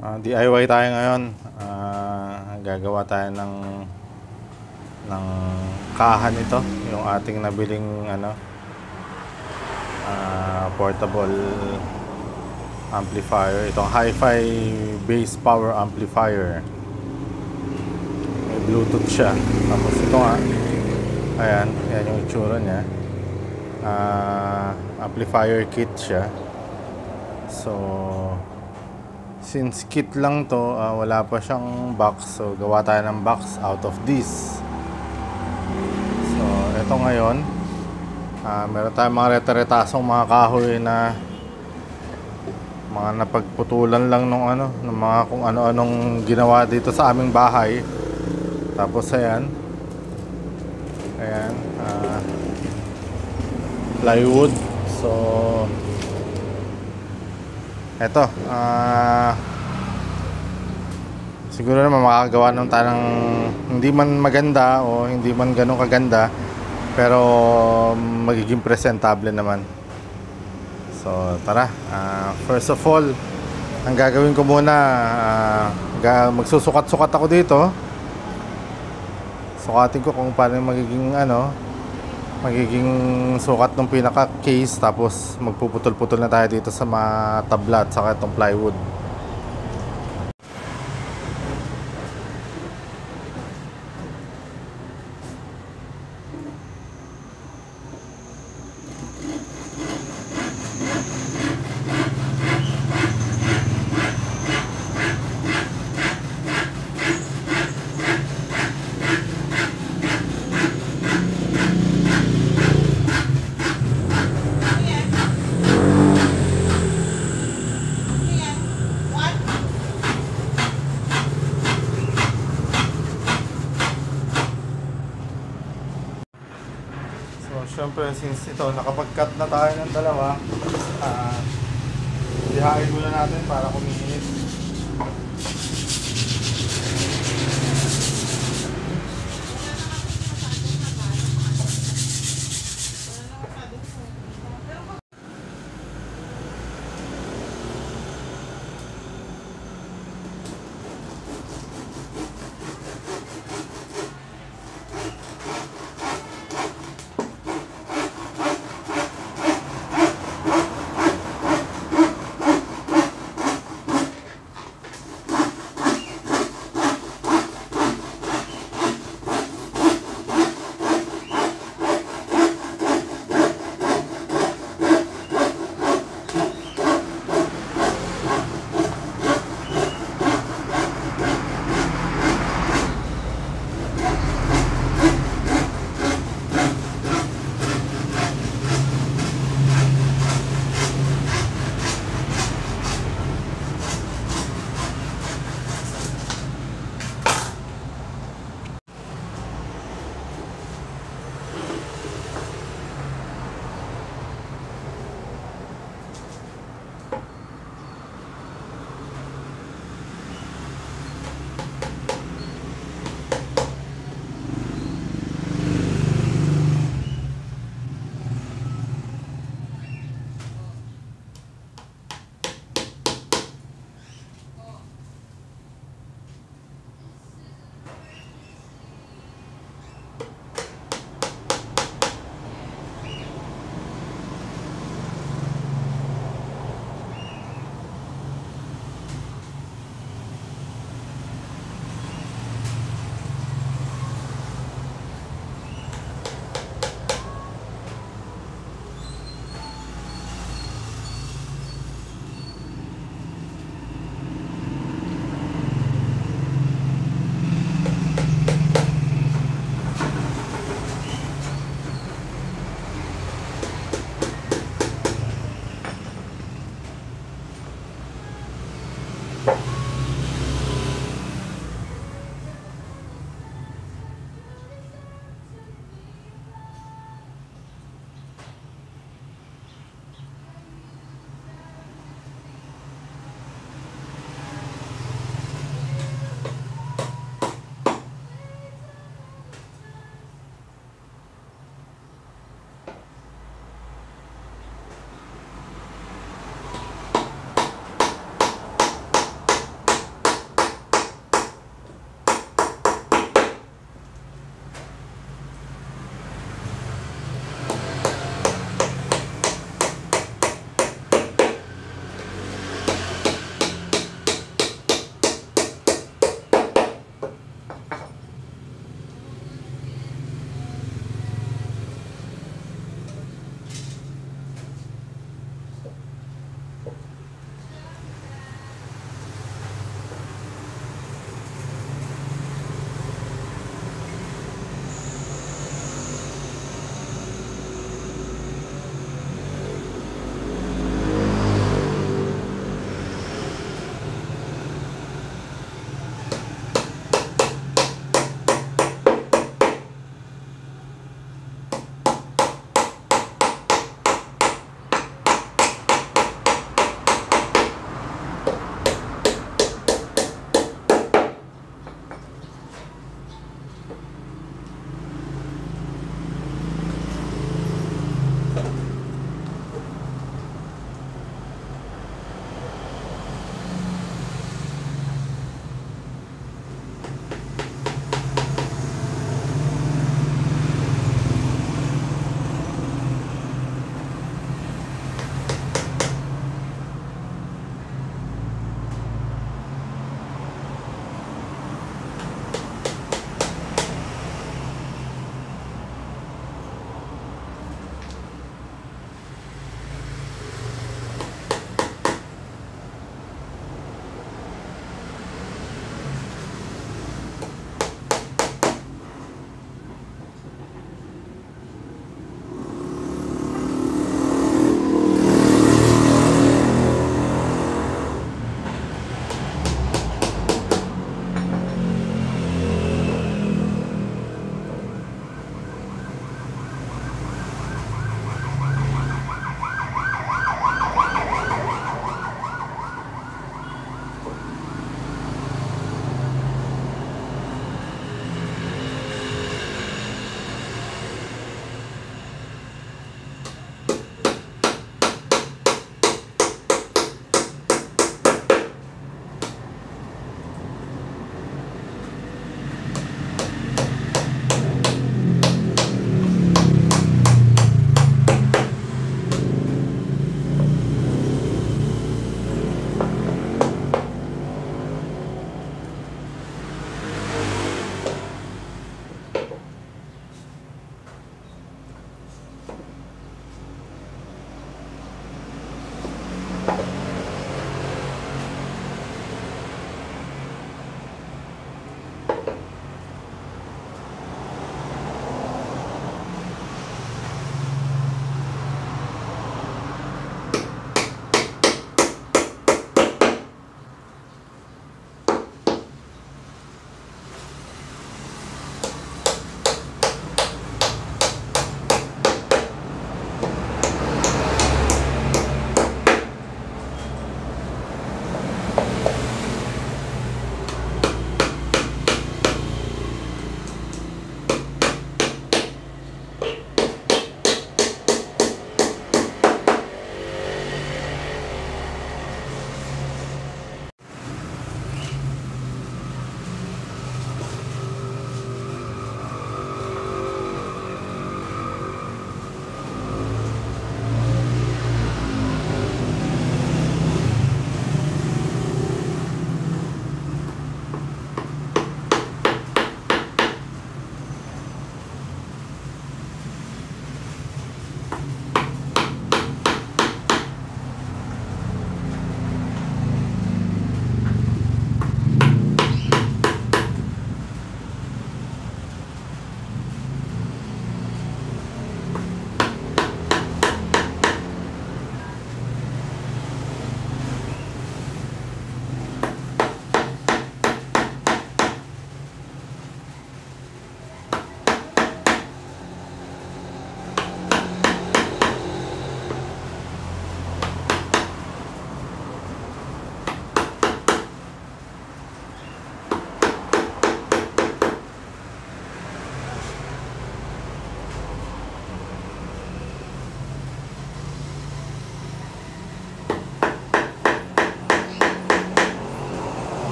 DIY tayo ngayon. Gagawa tayo ng kahan ito, yung ating nabiling portable amplifier. Itong hi-fi bass power amplifier. May Bluetooth siya. Tapos ito nga, ayan yung itsura niya. Amplifier kit siya. So since kit lang to, wala pa siyang box, so gawa tayo ng box out of this. So ito ngayon, meron tayong mga reta-retasong mga kahoy na mga napagputulan lang ng mga kung ano-anong ginawa dito sa aming bahay. Tapos ayan plywood. So eto, siguro naman makakagawa naman tayo ng hindi man maganda o hindi man ganun kaganda, pero magiging presentable naman. So tara, first of all, ang gagawin ko muna, magsusukat-sukat ako dito. Sukatin ko kung paano magiging sukat ng pinaka case, tapos magpuputol-putol na tayo dito sa mga tabla at saka itong plywood. Siyempre, since ito, nakapag-cut na tayo ng dalawa, ihain muna natin para kumikinis.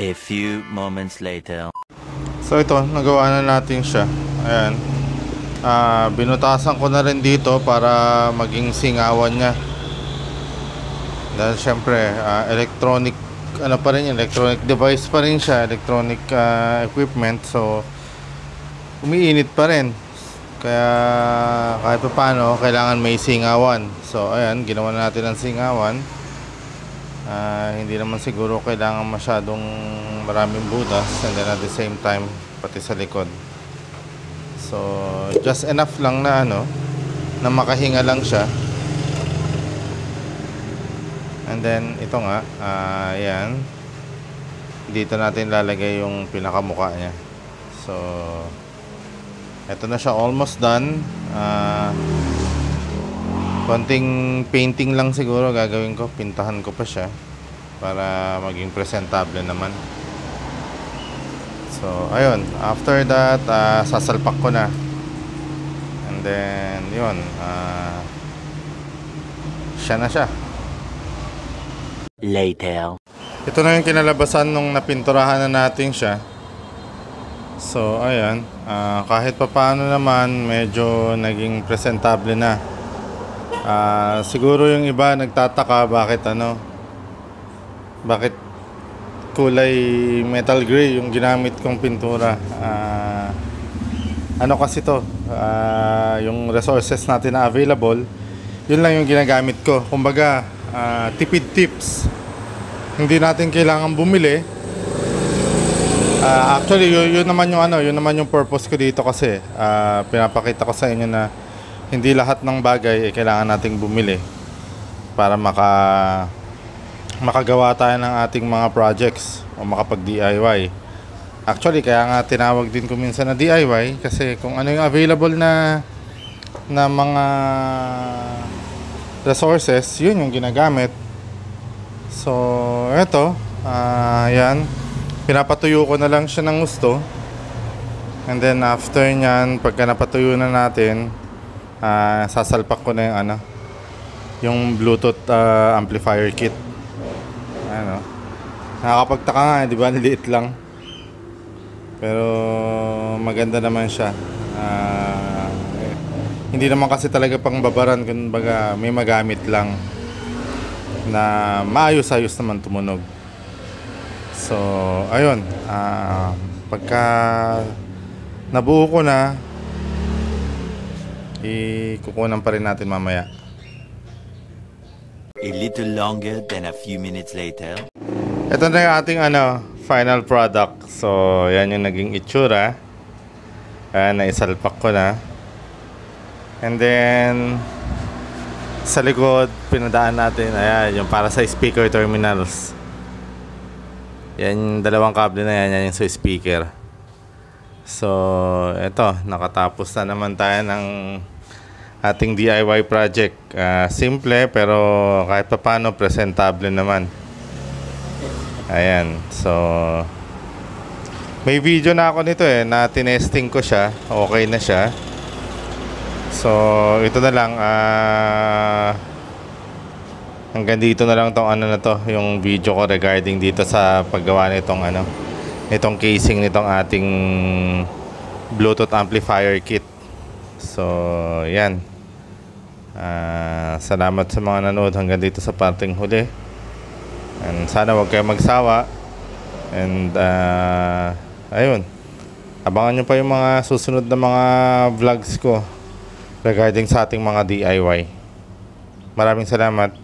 A few moments later. So ito, nagawa na natin siya. Ayan. Binutasan ko na rin dito para maging singawan niya. Dahil syempre, electronic ano pa rin, electronic device pa rin siya, electronic equipment. So umiinit pa rin. Kaya kahit pa paano, kailangan may singawan. So ayan, ginawa na natin ang singawan. Hindi naman siguro kailangan masyadong maraming butas, and then at the same time pati sa likod. So just enough lang na na makahinga lang siya. And then ito nga, ayan, dito natin lalagay yung pinakamukha niya. So ito na siya, almost done. Konting painting lang siguro gagawin ko, pintahan ko pa siya para maging presentable naman. So ayun, after that sasalpak ko na, and then yun, siya na siya. Later. Ito na yung kinalabasan nung napinturahan na natin siya. So ayan, kahit pa paano naman medyo naging presentable na. Siguro yung iba nagtataka bakit kulay metal gray yung ginamit kong pintura. Ano kasi to, yung resources natin na available, yun lang yung ginagamit ko. Kumbaga, tipid tips. Hindi natin kailangan bumili. Actually yun naman yung purpose ko dito, kasi pinapakita ko sa inyo na hindi lahat ng bagay kailangan nating bumili para makagawa tayo ng ating mga projects o makapag-DIY. Actually, kaya nga tinawag din ko minsan na DIY, kasi kung ano yung available na mga resources, yun yung ginagamit. So, eto, yan, pinapatuyo ko na lang siya ng gusto. And then after nyan, pagka napatuyo na natin, sasalpak ko na yung Bluetooth amplifier kit. Nakakapagtaka nga, di ba? Liit lang, pero maganda naman siya. Hindi naman kasi talaga pang babaran, kumbaga may magamit lang na maayos-ayos naman tumunog. So ayun, pagka nabuo ko na, ikukunan pa rin natin mamaya. A little longer than a few minutes later. Ito na yung ating final product. So yan yung naging itsura. Naisalpak ko na. And then sa likod, pinadaan natin, ayan, yung para sa speaker terminals. Yan yung dalawang kable na yan yung sa speaker. So eto, nakatapos na naman tayo ng ating DIY project. Simple, pero kahit pa paano presentable naman. Ayan, so may video na ako nito na tinesting ko siya. Okay na siya. So ito na lang, hanggang dito na lang tong yung video ko regarding dito sa paggawa nitong itong casing nitong ating Bluetooth amplifier kit. So yan, salamat sa mga nanood hanggang dito sa parting huli, and sana wag kayo magsawa. And ayun, abangan nyo pa yung mga susunod na mga vlogs ko regarding sa ating mga DIY. Maraming salamat.